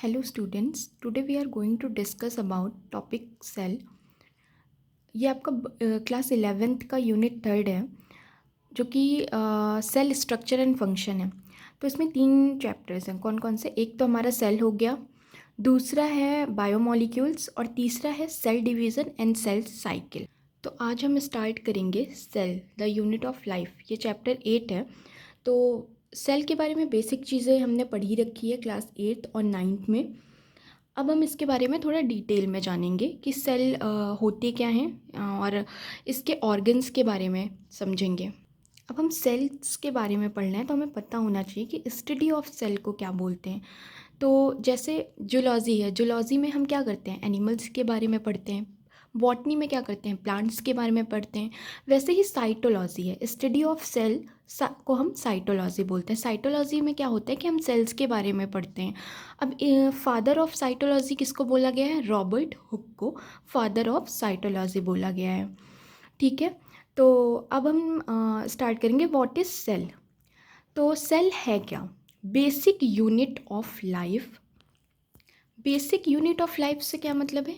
Hello students, today we are going to discuss about topic cell। ये आपका class 11th का unit 3 है जो कि सेल स्ट्रक्चर एंड फंक्शन है। तो इसमें 3 चैप्टर्स हैं। कौन कौन से? एक तो हमारा सेल हो गया, दूसरा है बायोमोलिक्यूल्स और तीसरा है cell division and cell cycle. तो आज हम स्टार्ट करेंगे cell the unit of life. ये चैप्टर 8 है। तो सेल के बारे में बेसिक चीज़ें हमने पढ़ी रखी है क्लास 8 और 9 में। अब हम इसके बारे में थोड़ा डिटेल में जानेंगे कि सेल होते क्या हैं और इसके ऑर्गन्स के बारे में समझेंगे। अब हम सेल्स के बारे में पढ़ना है तो हमें पता होना चाहिए कि स्टडी ऑफ सेल को क्या बोलते हैं। तो जैसे जूलॉजी है, जूलॉजी में हम क्या करते हैं? एनिमल्स के बारे में पढ़ते हैं। बॉटनी में क्या करते हैं? प्लांट्स के बारे में पढ़ते हैं। वैसे ही साइटोलॉजी है, स्टडी ऑफ सेल को हम साइटोलॉजी बोलते हैं। साइटोलॉजी में क्या होता है कि हम सेल्स के बारे में पढ़ते हैं। अब फादर ऑफ साइटोलॉजी किसको बोला गया है? रॉबर्ट हुक को फादर ऑफ साइटोलॉजी बोला गया है। ठीक है, तो अब हम स्टार्ट करेंगे। What is cell? तो सेल है क्या? Basic unit of life. Basic unit of life से क्या मतलब है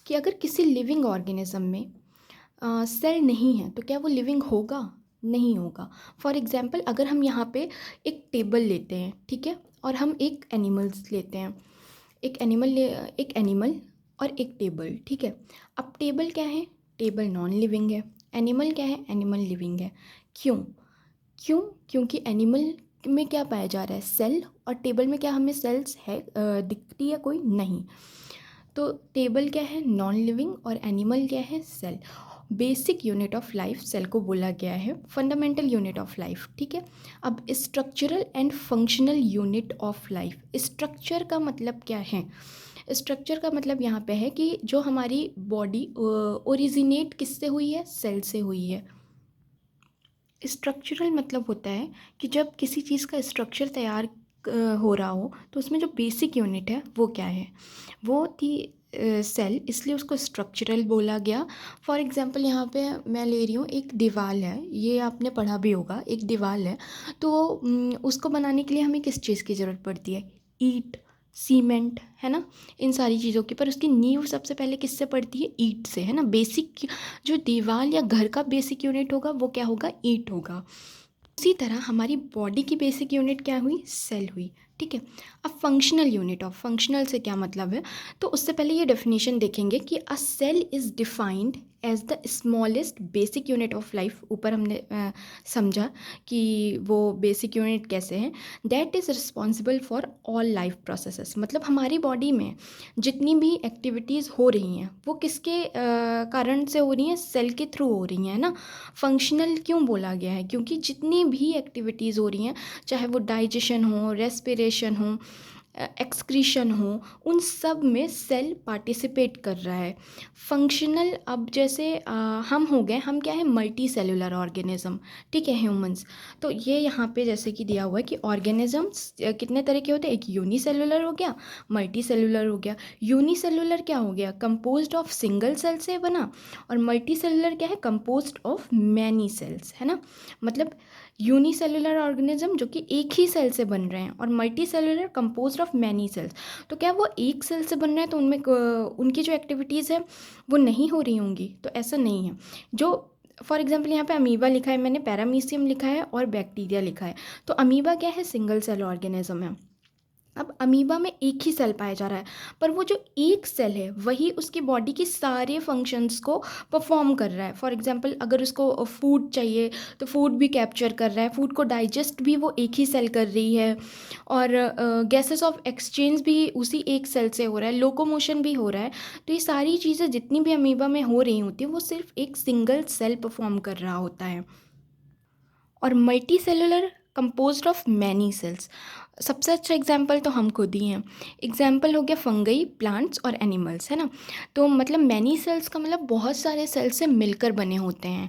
कि अगर किसी लिविंग ऑर्गेनिज्म में सेल नहीं है तो क्या वो लिविंग होगा? नहीं होगा। फॉर एग्जांपल अगर हम यहाँ पे एक टेबल लेते हैं, ठीक है, और हम एक एनिमल्स लेते हैं, एक एनिमल और एक टेबल, ठीक है। अब टेबल क्या है? टेबल नॉन लिविंग है। एनिमल क्या है? एनिमल लिविंग है। क्यों? क्योंकि एनिमल में क्या पाया जा रहा है? सेल। और टेबल में क्या हमें सेल्स है दिखती है? कोई नहीं। तो टेबल क्या है? नॉन लिविंग और एनिमल क्या है? Cell. Basic unit of life cell को बोला गया है, फंडामेंटल यूनिट ऑफ लाइफ, ठीक है। अब structural and functional unit of life. Structure का मतलब क्या है? स्ट्रक्चर का मतलब यहाँ पे है कि जो हमारी बॉडी ओरिजिनेट किससे हुई है? सेल से हुई है। स्ट्रक्चरल मतलब होता है कि जब किसी चीज़ का स्ट्रक्चर तैयार हो रहा हो तो उसमें जो बेसिक यूनिट है वो क्या है? वो थी सेल, इसलिए उसको स्ट्रक्चरल बोला गया। फॉर एग्जांपल यहाँ पे मैं ले रही हूँ, एक दीवार है, ये आपने पढ़ा भी होगा। एक दीवार है तो उसको बनाने के लिए हमें किस चीज़ की ज़रूरत पड़ती है? ईंट, सीमेंट, है ना, इन सारी चीज़ों की। पर उसकी नींव सबसे पहले किससे पड़ती है? ईंट से, है ना। बेसिक जो दीवार या घर का बेसिक यूनिट होगा वो क्या होगा? ईंट होगा। उसी तरह हमारी बॉडी की बेसिक यूनिट क्या हुई? सेल हुई, ठीक है। अब फंक्शनल यूनिट ऑफ, फंक्शनल से क्या मतलब है? तो उससे पहले ये डेफिनेशन देखेंगे कि a cell is defined as the smallest basic unit of life. ऊपर हमने समझा कि वो बेसिक यूनिट कैसे हैं। That is responsible for all life processes. मतलब हमारी बॉडी में जितनी भी एक्टिविटीज़ हो रही हैं वो किसके कारण से हो रही हैं? सेल के थ्रू हो रही हैं ना। फंक्शनल क्यों बोला गया है? क्योंकि जितनी भी एक्टिविटीज़ हो रही हैं, चाहे वो डाइजेशन हो, रेस्पिरेशन हो, एक्सक्रीशन हो, उन सब में सेल पार्टिसिपेट कर रहा है। फंक्शनल, अब जैसे हम हो गए, हम क्या है? मल्टी सेलुलर ऑर्गेनिज्म, ठीक है, ह्यूमंस। तो ये यहाँ पे जैसे कि दिया हुआ है कि ऑर्गेनिजम्स कितने तरह के होते हैं? एक यूनिसेलुलर हो गया, मल्टी सेलुलर हो गया। यूनिसेलुलर क्या हो गया? कंपोज्ड ऑफ सिंगल सेल से बना। और मल्टी सेलुलर क्या है? कंपोज्ड ऑफ मैनी सेल्स, है ना। मतलब यूनिसेलुलर ऑर्गेनिज्म जो कि एक ही सेल से बन रहे हैं, और multi cellular composed of many cells. तो क्या वो एक सेल से बन रहे हैं तो उनमें उनकी जो एक्टिविटीज़ है वो नहीं हो रही होंगी? तो ऐसा नहीं है। जो फॉर एग्जाम्पल यहाँ पे अमीबा लिखा है, मैंने पैरामीशियम लिखा है और बैक्टीरिया लिखा है। तो अमीबा क्या है? सिंगल सेल ऑर्गेनिज्म है। अब अमीबा में एक ही सेल पाया जा रहा है, पर वो जो एक सेल है वही उसकी बॉडी के सारे फंक्शंस को परफॉर्म कर रहा है। फॉर एग्जांपल अगर उसको फूड चाहिए तो फूड भी कैप्चर कर रहा है, फूड को डाइजेस्ट भी वो एक ही सेल कर रही है, और गैसेस ऑफ एक्सचेंज भी उसी एक सेल से हो रहा है, लोकोमोशन भी हो रहा है। तो ये सारी चीज़ें जितनी भी अमीबा में हो रही होती है वो सिर्फ एक सिंगल सेल परफॉर्म कर रहा होता है। और multi cellular composed of many cells. सबसे अच्छा एग्जाम्पल तो हम खुद ही हैं। एग्जाम्पल हो गया फंगई, प्लांट्स और एनिमल्स, है ना। तो मतलब मैनी सेल्स का मतलब बहुत सारे सेल से मिलकर बने होते हैं।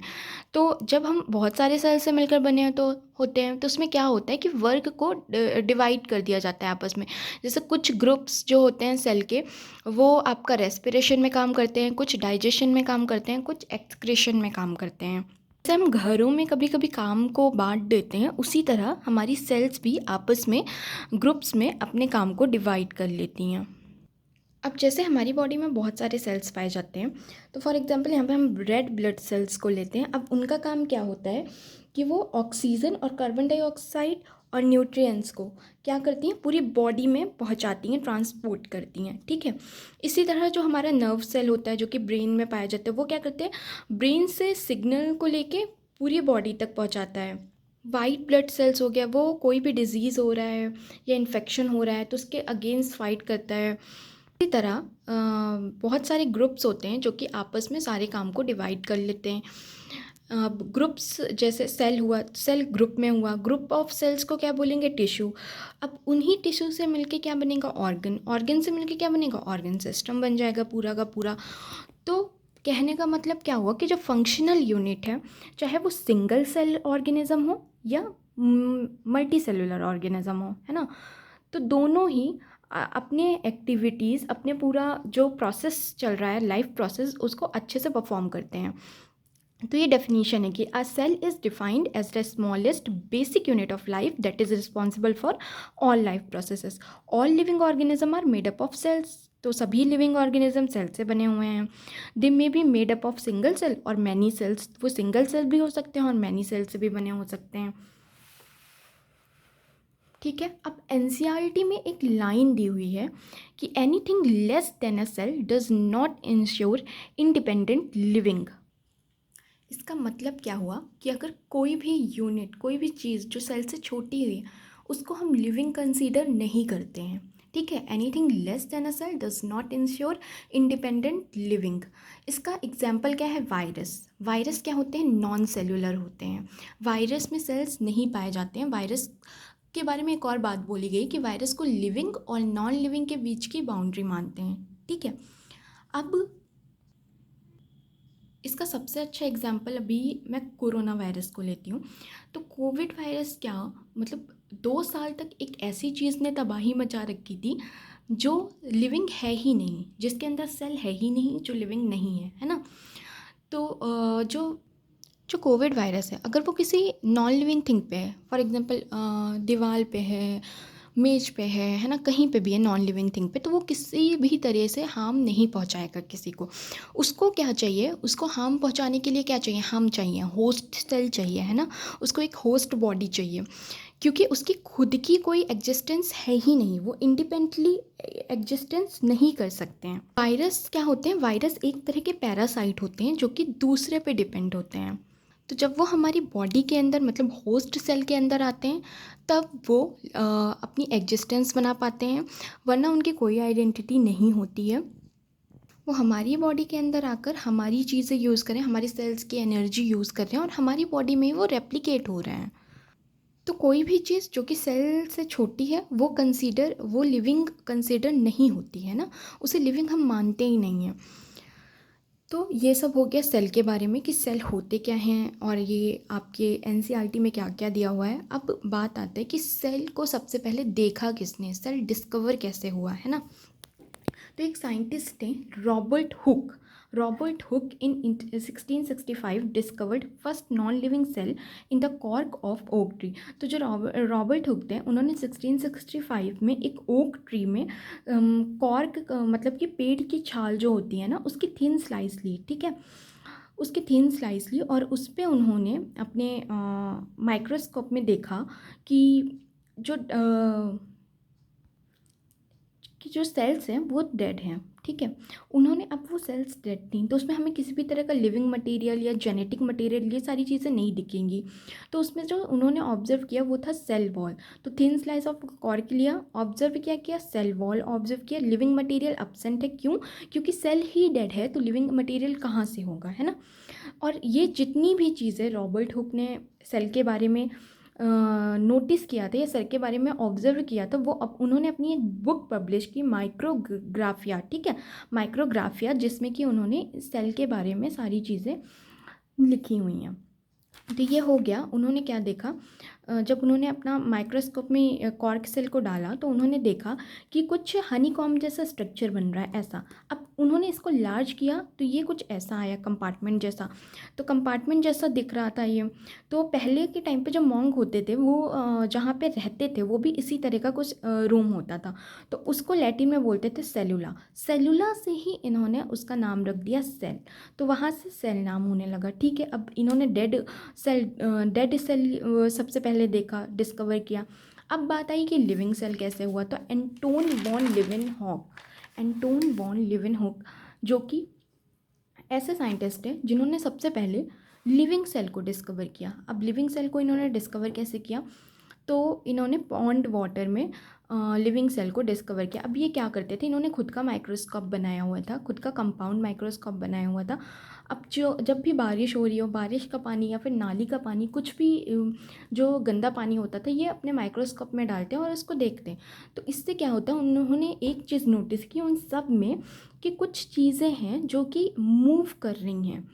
तो जब हम बहुत सारे सेल से मिलकर बने होते हैं तो उसमें क्या होता है कि वर्क को डिवाइड कर दिया जाता है आपस में। जैसे कुछ ग्रुप्स जो होते हैं सेल के, वो आपका रेस्पिरेशन में काम करते हैं, कुछ डाइजेशन में काम करते हैं, कुछ एक्सक्रीशन में काम करते हैं। जैसे हम घरों में कभी कभी काम को बांट देते हैं, उसी तरह हमारी सेल्स भी आपस में ग्रुप्स में अपने काम को डिवाइड कर लेती हैं। अब जैसे हमारी बॉडी में बहुत सारे सेल्स पाए जाते हैं, तो फॉर एग्जांपल यहाँ पे हम रेड ब्लड सेल्स को लेते हैं। अब उनका काम क्या होता है कि वो ऑक्सीजन और कार्बन डाइऑक्साइड और न्यूट्रिएंट्स को क्या करती हैं, पूरी बॉडी में पहुंचाती हैं, ट्रांसपोर्ट करती हैं, ठीक है। इसी तरह जो हमारा नर्व सेल होता है जो कि ब्रेन में पाया जाता है, वो क्या करते हैं, ब्रेन से सिग्नल को लेके पूरी बॉडी तक पहुंचाता है। वाइट ब्लड सेल्स हो गया, वो कोई भी डिजीज़ हो रहा है या इन्फेक्शन हो रहा है तो उसके अगेंस्ट फाइट करता है। इसी तरह बहुत सारे ग्रुप्स होते हैं जो कि आपस में सारे काम को डिवाइड कर लेते हैं। ग्रुप्स जैसे सेल हुआ, सेल ग्रुप में हुआ, ग्रुप ऑफ सेल्स को क्या बोलेंगे, टिश्यू। अब उन्हीं टिश्यू से मिलके क्या बनेगा, ऑर्गन। ऑर्गन से मिलके क्या बनेगा, ऑर्गन सिस्टम बन जाएगा पूरा का पूरा। तो कहने का मतलब क्या हुआ कि जो फंक्शनल यूनिट है, चाहे वो सिंगल सेल ऑर्गेनिज्म हो या मल्टी सेलुलर ऑर्गेनिज्म हो, है ना, तो दोनों ही अपने एक्टिविटीज़, अपने पूरा जो प्रोसेस चल रहा है, लाइफ प्रोसेस, उसको अच्छे से परफॉर्म करते हैं। तो ये डेफिनेशन है कि a cell is defined as the smallest basic unit of life that is responsible for all life processes. All living organism are made up of cells. तो सभी लिविंग ऑर्गेनिज्म सेल से बने हुए हैं। They may be made up of single cell और many cells. वो single cell भी हो सकते हैं और मैनी सेल से भी बने हो सकते हैं, ठीक है। अब एनसीईआरटी में एक लाइन दी हुई है कि anything less than a cell does not ensure independent living. इसका मतलब क्या हुआ कि अगर कोई भी यूनिट, कोई भी चीज़ जो सेल से छोटी है, उसको हम लिविंग कंसीडर नहीं करते हैं, ठीक है। Anything less than a cell does not ensure independent living. इसका एग्जाम्पल क्या है, वायरस। वायरस क्या होते हैं, नॉन सेलुलर होते हैं। वायरस में सेल्स नहीं पाए जाते हैं। वायरस के बारे में एक और बात बोली गई कि वायरस को लिविंग और नॉन लिविंग के बीच की बाउंड्री मानते हैं, ठीक है। अब इसका सबसे अच्छा एग्जाम्पल अभी मैं कोरोना वायरस को लेती हूँ। तो कोविड वायरस क्या, मतलब 2 साल तक एक ऐसी चीज़ ने तबाही मचा रखी थी जो लिविंग है ही नहीं, जिसके अंदर सेल है ही नहीं, जो लिविंग नहीं है ना। तो जो जो कोविड वायरस है, अगर वो किसी नॉन लिविंग थिंग पे है, फॉर एग्जांपल दीवार पे है, मेज पे है ना, कहीं पे भी है नॉन लिविंग थिंग पे, तो वो किसी भी तरह से हार्म नहीं पहुंचाएगा किसी को। उसको क्या चाहिए, उसको हार्म पहुंचाने के लिए क्या चाहिए, हम चाहिए, होस्ट सेल चाहिए, है ना। उसको एक होस्ट बॉडी चाहिए, क्योंकि उसकी खुद की कोई एग्जिस्टेंस है ही नहीं, वो इंडिपेंडेंटली एग्जिस्टेंस नहीं कर सकते हैं। वायरस क्या होते हैं, वायरस एक तरह के पैरासाइट होते हैं जो कि दूसरे पे डिपेंड होते हैं। तो जब वो हमारी बॉडी के अंदर, मतलब होस्ट सेल के अंदर आते हैं, तब वो अपनी एग्जिस्टेंस बना पाते हैं, वरना उनकी कोई आइडेंटिटी नहीं होती है। वो हमारी बॉडी के अंदर आकर हमारी चीज़ें यूज़ करें, हमारी सेल्स की एनर्जी यूज़ कर रहे हैं और हमारी बॉडी में ही वो रेप्लिकेट हो रहे हैं। तो कोई भी चीज़ जो कि सेल से छोटी है, वो लिविंग कंसिडर नहीं होती है ना, उसे लिविंग हम मानते ही नहीं हैं। तो ये सब हो गया सेल के बारे में कि सेल होते क्या हैं और ये आपके एनसीईआरटी में क्या क्या दिया हुआ है। अब बात आती है कि सेल को सबसे पहले देखा किसने, सेल डिस्कवर कैसे हुआ, है ना। तो एक साइंटिस्ट थे, Robert Hooke in 1665 discovered first non living cell in the cork of oak tree. तो जो रॉबर्ट हुक थे, उन्होंने 1665 में एक ओक ट्री में कॉर्क, मतलब कि पेड़ की छाल जो होती है ना, उसकी थिन स्लाइस ली, ठीक है। उसकी थिन स्लाइस ली और उस पर उन्होंने अपने माइक्रोस्कोप में देखा कि जो सेल्स हैं वो डेड हैं, ठीक है। उन्होंने, अब वो सेल्स डेड थी तो उसमें हमें किसी भी तरह का लिविंग मटेरियल या जेनेटिक मटेरियल, ये सारी चीज़ें नहीं दिखेंगी। तो उसमें जो उन्होंने ऑब्जर्व किया वो था सेल वॉल। तो थिन स्लाइस ऑफ कॉर्क लिया, ऑब्जर्व किया सेल वॉल ऑब्जर्व किया, लिविंग मटेरियल एब्सेंट है। क्यों? क्योंकि सेल ही डेड है तो लिविंग मटेरियल कहाँ से होगा, है ना। और ये जितनी भी चीज़ें रॉबर्ट हुक ने सेल के बारे में नोटिस किया था या सेल के बारे में ऑब्जर्व किया था, वो उन्होंने अपनी एक बुक पब्लिश की, माइक्रोग्राफिया, ठीक है, माइक्रोग्राफिया, जिसमें कि उन्होंने सेल के बारे में सारी चीज़ें लिखी हुई हैं। तो ये हो गया, उन्होंने क्या देखा, जब उन्होंने अपना माइक्रोस्कोप में कॉर्क सेल को डाला तो उन्होंने देखा कि कुछ हनीकॉम्ब जैसा स्ट्रक्चर बन रहा है ऐसा। अब उन्होंने इसको लार्ज किया तो ये कुछ ऐसा आया कंपार्टमेंट जैसा, तो कंपार्टमेंट जैसा दिख रहा था ये। तो पहले के टाइम पे जो मॉन्क होते थे वो जहाँ पे रहते थे वो भी इसी तरह का कुछ रूम होता था, तो उसको लैटिन में बोलते थे सेलुला। सेलुला से ही इन्होंने उसका नाम रख दिया सेल, तो वहाँ से सेल नाम होने लगा। ठीक है, अब इन्होंने डेड सेल सबसे पहले देखा, डिस्कवर किया। अब बात आई कि लिविंग सेल कैसे हुआ, तो एंटोन वॉन लिविनहुक जो कि ऐसे साइंटिस्ट हैं जिन्होंने सबसे पहले लिविंग सेल को डिस्कवर किया। अब लिविंग सेल को इन्होंने डिस्कवर कैसे किया, तो इन्होंने पॉन्ड वाटर में लिविंग सेल को डिस्कवर किया। अब ये क्या करते थे, इन्होंने खुद का माइक्रोस्कोप बनाया हुआ था, खुद का कंपाउंड माइक्रोस्कोप बनाया हुआ था। अब जब भी बारिश हो रही हो, बारिश का पानी या फिर नाली का पानी, कुछ भी जो गंदा पानी होता था, ये अपने माइक्रोस्कोप में डालते हैं और उसको देखते हैं। तो इससे क्या होता है, उन्होंने एक चीज़ नोटिस की उन सब में कि कुछ चीज़ें हैं जो कि मूव कर रही हैं।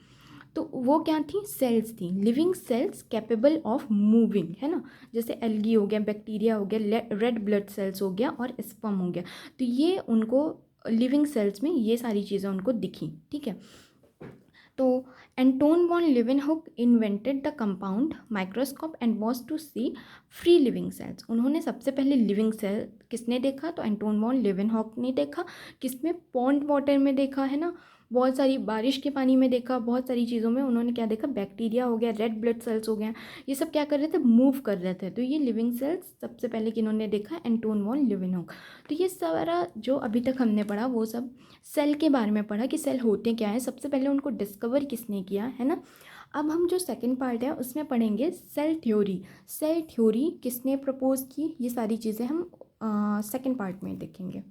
तो वो क्या थी, सेल्स थी, living cells capable of moving, है ना। जैसे एल्गी हो गया, बैक्टीरिया हो गया, रेड ब्लड सेल्स हो गया और स्पर्म हो गया। तो ये उनको लिविंग सेल्स में ये सारी चीज़ें उनको दिखी। ठीक है, तो Anton von Leeuwenhoek invented the compound microscope and was to see free living cells. उन्होंने सबसे पहले लिविंग सेल किसने देखा, तो एंटोन वॉन लिविनहुक ने देखा। किसमें, पॉन्ड वाटर में देखा, है ना, बहुत सारी बारिश के पानी में देखा, बहुत सारी चीज़ों में उन्होंने क्या देखा, बैक्टीरिया हो गया, रेड ब्लड सेल्स हो गए, ये सब क्या कर रहे थे, मूव कर रहे थे। तो ये लिविंग सेल्स सबसे पहले किन्होंने देखा, एंटोन वॉन लिविनहुक। तो ये सारा जो अभी तक हमने पढ़ा वो सब सेल के बारे में पढ़ा कि सेल होते क्या है, सबसे पहले उनको डिस्कवर किसने किया, है ना। अब हम जो सेकंड पार्ट है उसमें पढ़ेंगे सेल थ्योरी। सेल थ्योरी किसने प्रपोज की, ये सारी चीज़ें हम सेकंड पार्ट में देखेंगे।